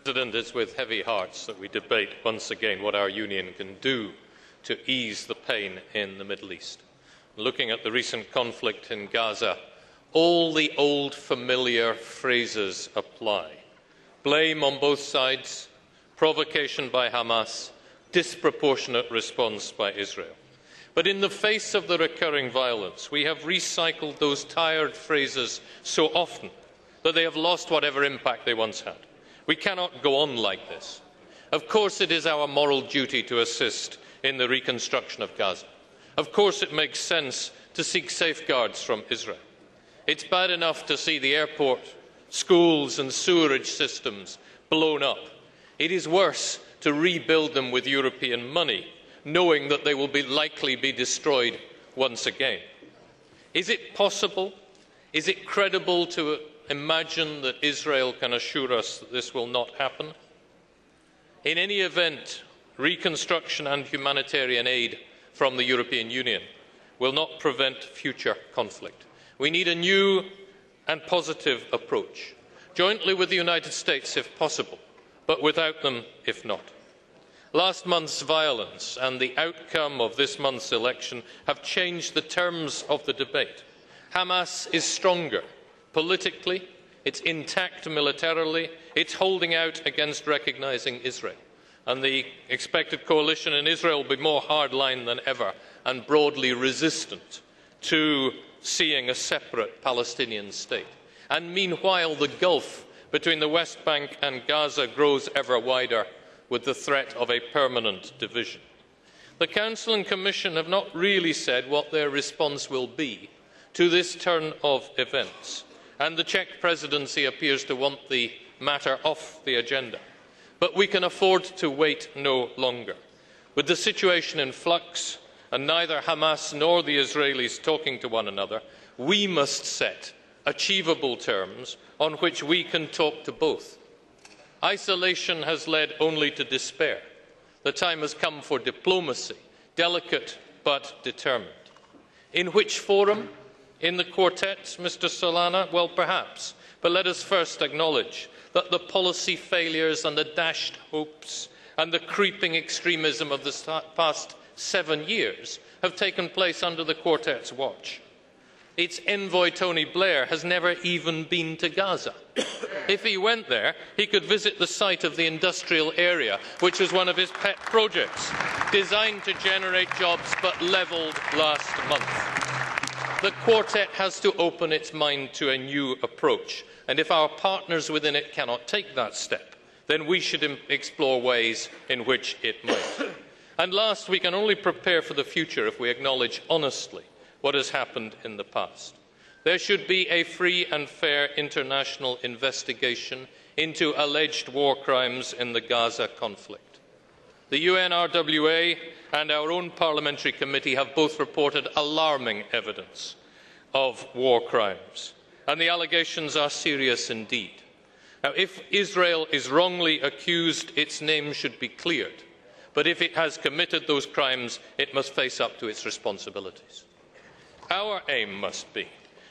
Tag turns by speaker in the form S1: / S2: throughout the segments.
S1: President, it's with heavy hearts that we debate once again what our Union can do to ease the pain in the Middle East. Looking at the recent conflict in Gaza, all the old familiar phrases apply. Blame on both sides, provocation by Hamas, disproportionate response by Israel. But in the face of the recurring violence, we have recycled those tired phrases so often that they have lost whatever impact they once had. We cannot go on like this. Of course it is our moral duty to assist in the reconstruction of Gaza. Of course it makes sense to seek safeguards from Israel. It's bad enough to see the airport, schools and sewerage systems blown up. It is worse to rebuild them with European money, knowing that they will likely be destroyed once again. Is it possible? Is it credible to imagine that Israel can assure us that this will not happen? In any event, reconstruction and humanitarian aid from the European Union will not prevent future conflict. We need a new and positive approach, jointly with the United States if possible, but without them if not. Last month's violence and the outcome of this month's election have changed the terms of the debate. Hamas is stronger politically, it's intact militarily, it's holding out against recognising Israel. And the expected coalition in Israel will be more hardline than ever and broadly resistant to seeing a separate Palestinian state. And meanwhile, the gulf between the West Bank and Gaza grows ever wider with the threat of a permanent division. The Council and Commission have not really said what their response will be to this turn of events, and the Czech presidency appears to want the matter off the agenda. But we can afford to wait no longer. With the situation in flux, and neither Hamas nor the Israelis talking to one another, we must set achievable terms on which we can talk to both. Isolation has led only to despair. The time has come for diplomacy, delicate but determined. In which forum? In the Quartet, Mr. Solana? Well, perhaps. But let us first acknowledge that the policy failures and the dashed hopes and the creeping extremism of the past 7 years have taken place under the Quartet's watch. Its envoy, Tony Blair, has never even been to Gaza. If he went there, he could visit the site of the industrial area, which was one of his pet projects, designed to generate jobs but levelled last month. The Quartet has to open its mind to a new approach, and if our partners within it cannot take that step, then we should explore ways in which it might. And last, we can only prepare for the future if we acknowledge honestly what has happened in the past. There should be a free and fair international investigation into alleged war crimes in the Gaza conflict. The UNRWA and our own parliamentary committee have both reported alarming evidence of war crimes, and the allegations are serious indeed. Now, if Israel is wrongly accused, its name should be cleared, but if it has committed those crimes, it must face up to its responsibilities. Our aim must be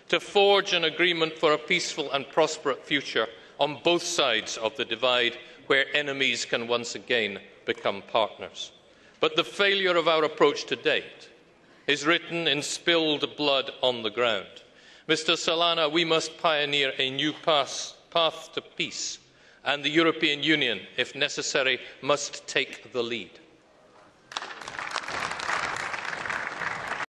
S1: to forge an agreement for a peaceful and prosperous future on both sides of the divide, where enemies can once again become partners. But the failure of our approach to date is written in spilled blood on the ground. Mr. Solana, we must pioneer a new path to peace, and the European Union, if necessary, must take the lead.